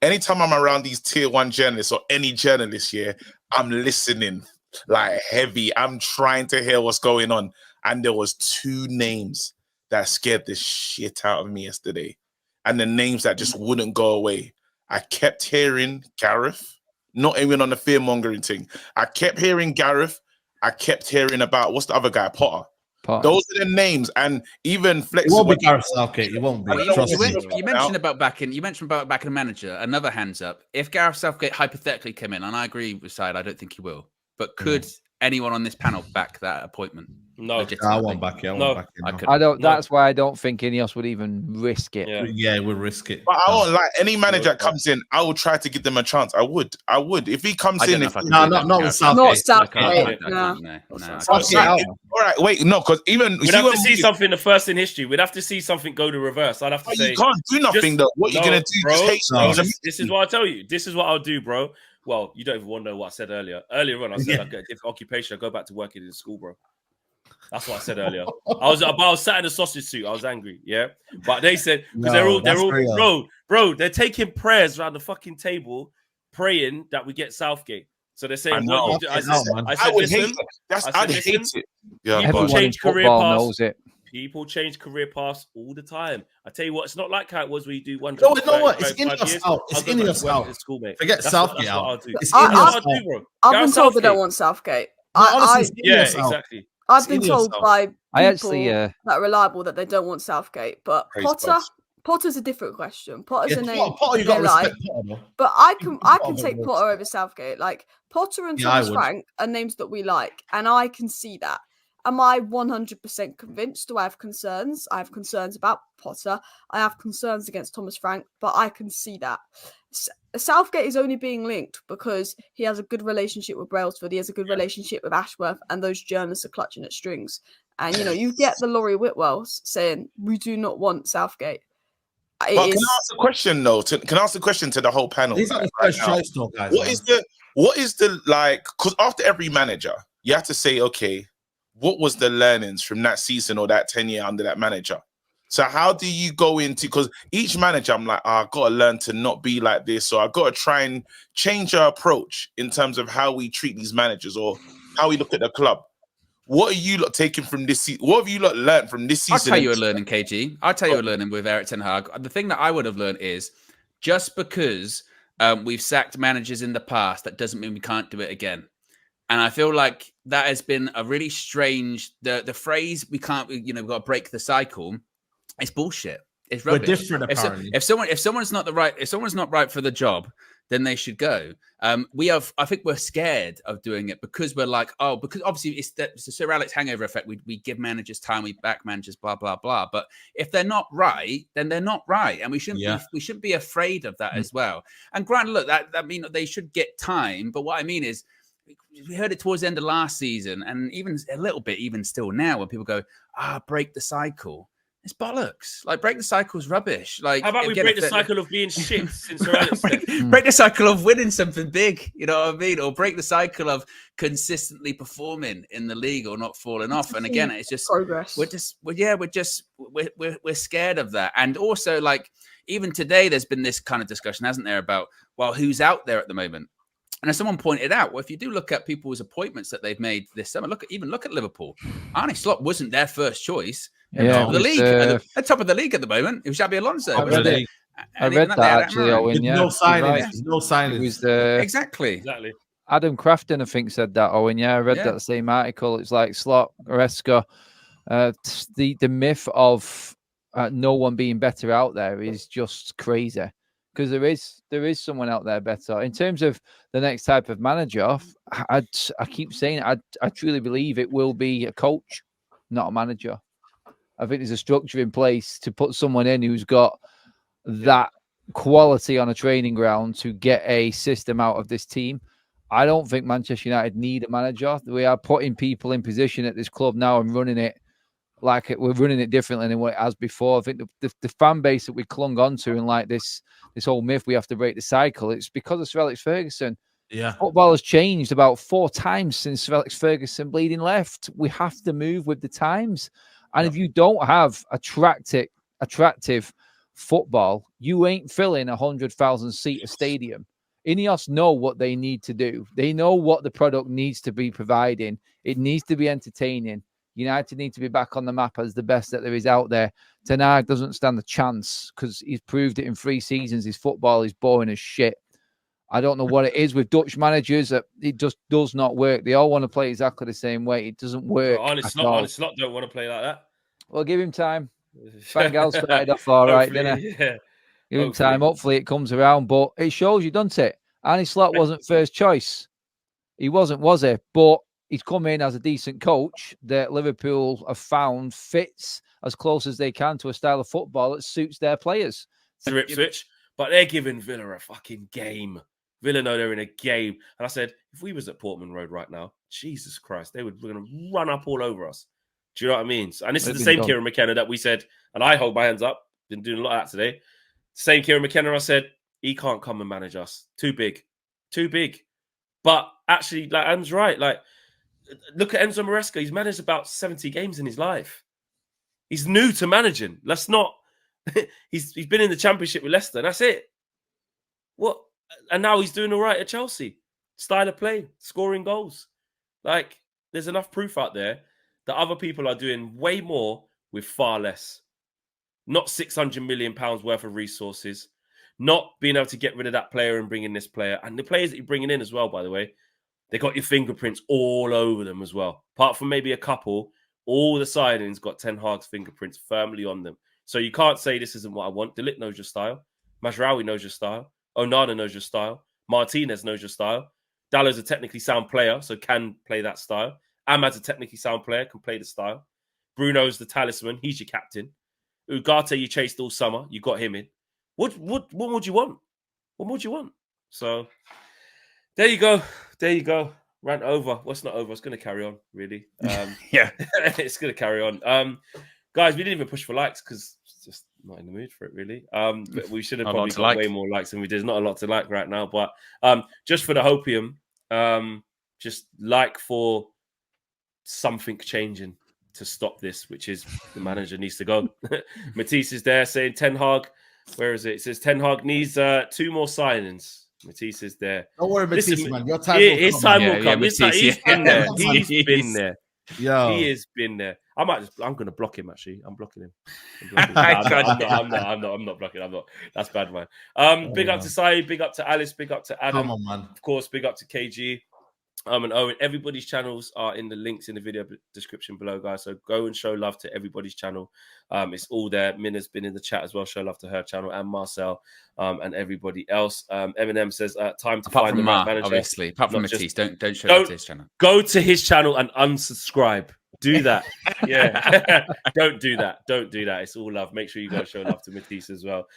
anytime I'm around these tier 1 journalists or any journalists here, I'm listening like heavy. I'm trying to hear what's going on. And there was 2 names that scared the shit out of me yesterday. And the names that just wouldn't go away. I kept hearing Gareth, not even on the fear-mongering thing. I kept hearing Gareth. I kept hearing about, what's the other guy? Potter. Those are the names, and even flexible. It won't be Gareth Southgate. It won't be. You mentioned about backing a manager. Another hands up. If Gareth Southgate hypothetically came in, and I agree with Syed, I don't think he will. But could anyone on this panel back that appointment? No, I won't back it. I don't. That's why I don't think Ineos would even risk it. Yeah, we'll risk it. But I won't, like, any manager that comes in, I will try to give them a chance. I would. If he comes in, not with Southgate. Not Southgate. No. All right, wait, no, because even we'd have to see something the first in history. We'd have to see something go the reverse. I'd have to say you can't do nothing though. What you're gonna do, bro? This is what I tell you. This is what I'll do, bro. Well, you don't even want to know what I said earlier. Earlier on, I said I get a different occupation. I go back to working in school, bro. That's what I said earlier. I was sat in a sausage suit. I was angry, yeah. But they said because they're all bro. They're taking prayers around the fucking table, praying that we get Southgate. So they're saying, I would hate it. People change career paths. People change career paths all the time. I tell you what, it's not like how it was where you do one job. No, you know what? It's Ineos out. It's Ineos out. Forget Southgate out. I've been told they don't want Southgate. Exactly. I've been told by people that are reliable that they don't want Southgate, but Potter's a different question. Potter's a name. Potter, you got to respect Potter, but I can take Potter over Southgate. Like Potter and Thomas Frank are names that we like, and I can see that. Am I 100% convinced? Do I have concerns? I have concerns about Potter. I have concerns against Thomas Frank, but I can see that. Southgate is only being linked because he has a good relationship with Brailsford. He has a good relationship with Ashworth, and those journalists are clutching at strings. And, you get the Laurie Whitwells saying, we do not want Southgate. But can I ask a question, though? Can I ask a question to the whole panel? These are the first choice, though, guys. What is the like, because after every manager, you have to say, okay, what was the learnings from that season or that 10-year under that manager? So how do you go into, because each manager, I'm like, I've got to learn to not be like this, or I've got to try and change our approach in terms of how we treat these managers or how we look at the club. What are you lot taking from this season? What have you lot learned from this season? I'll tell you a learning, KG. I'll tell you a learning with Erik ten Hag. The thing that I would have learned is just because we've sacked managers in the past, that doesn't mean we can't do it again. And I feel like that has been a really strange, the phrase, we've got to break the cycle. It's bullshit. It's rubbish. We're different, apparently. If someone's not right for the job, then they should go. I think we're scared of doing it because we're like, because obviously it's the Sir Alex hangover effect. We give managers time, we back managers, blah blah blah. But if they're not right, then they're not right, and we shouldn't be afraid of that as well. And granted, look, that means they should get time. But what I mean is, we heard it towards the end of last season, and even a little bit, even still now, when people go, break the cycle. It's bollocks. Like, break the cycle is rubbish. Like, how about we break the cycle of being shit since Sir Alex break the cycle of winning something big, you know what I mean? Or break the cycle of consistently performing in the league or not falling off. And again, it's just progress. We're scared of that. And also, like, even today, there's been this kind of discussion, hasn't there, about, well, who's out there at the moment? And as someone pointed out, well, if you do look at people's appointments that they've made this summer, look at Liverpool. Arne Slot wasn't their first choice. Top of the league, at top of the league at the moment. It was Xabi Alonso. I read that actually, Owen. Yeah, no signings. No signings. It was exactly. Adam Crafton, I think, said that. Owen. Yeah, I read that same article. It's like Slot, Oreska. The myth of no one being better out there is just crazy. Because there is someone out there better. In terms of the next type of manager, I keep saying I truly believe it will be a coach, not a manager. I think there's a structure in place to put someone in who's got that quality on a training ground to get a system out of this team. I don't think Manchester United need a manager. We are putting people in position at this club now and running it like we're running it differently than what it has before. I think the fan base that we clung onto and like this whole myth we have to break the cycle, it's because of Sir Alex Ferguson. Yeah. Football has changed about 4 times since Sir Alex Ferguson bleeding left. We have to move with the times. And if you don't have attractive football, you ain't filling 100,000 seat stadium. Ineos know what they need to do. They know what the product needs to be providing. It needs to be entertaining. United need to be back on the map as the best that there is out there. Ten Hag doesn't stand a chance because he's proved it in 3 seasons. His football is boring as shit. I don't know what it is with Dutch managers. It just does not work. They all want to play exactly the same way. It doesn't work. Honest Slot don't want to play like that. Well, give him time. Van Gaal started off all right, didn't he? Yeah. Give him time. Hopefully it comes around. But it shows you, doesn't it? Arne Slot wasn't first choice. He wasn't, was he? But he's come in as a decent coach that Liverpool have found fits as close as they can to a style of football that suits their players. To Ipswich, but they're giving Villa a fucking game. Villa know they're in a game. And I said, if we was at Portman Road right now, Jesus Christ, they were going to run up all over us. Do you know what I mean? And this is the same Kieran McKenna that we said, and I hold my hands up, been doing a lot of that today. Same Kieran McKenna, I said, he can't come and manage us. Too big. Too big. But actually, like, Anne's right. Like, look at Enzo Maresca. He's managed about 70 games in his life. He's new to managing. Let's not... he's been in the Championship with Leicester. That's it. What? And now he's doing all right at Chelsea. Style of play, scoring goals. Like, there's enough proof out there that other people are doing way more with far less. Not £600 million worth of resources. Not being able to get rid of that player and bring in this player. And the players that you're bringing in as well, by the way, they got your fingerprints all over them as well. Apart from maybe a couple, all the signings got Ten Hag's fingerprints firmly on them. So you can't say this isn't what I want. De Ligt knows your style. Mazraoui knows your style. Onana knows your style. Martinez knows your style. Dallow's a technically sound player, so can play that style. Ahmad's a technically sound player, can play the style. Bruno's the talisman. He's your captain. Ugarte, you chased all summer. You got him in. What would you want? What would you want? So there you go. There you go. Rant over. What's not over? It's going to carry on, really. Yeah. It's going to carry on. Guys, we didn't even push for likes because it's just not in the mood for it, really. But we should have probably got way more likes than we did. There's not a lot to like right now. But just for the hopium, just like for something changing to stop this, which is the manager needs to go. Matisse is there saying Ten Hag. Where is it? It says Ten Hag needs 2 more signings. Matisse is there. Don't worry, Matisse, man. Your time his time will come. He's been there. He's been there. Yo. He has been there. I'm going to block him, actually. I'm blocking him. I'm not blocking. I'm not. That's bad, man. Big up to Sai. Big up to Alice. Big up to Adam. Come on, man. Of course, big up to KG. And Owen. Everybody's channels are in the links in the video description below, guys. So go and show love to everybody's channel. It's all there. Minna's been in the chat as well. Show love to her channel, and Marcel, and everybody else. Eminem says, "Time to find the right manager." Obviously, apart from Matisse, don't show love to his channel. Go to his channel and unsubscribe. Do that. Yeah. Don't do that. Don't do that. It's all love. Make sure you go show love to Matisse as well.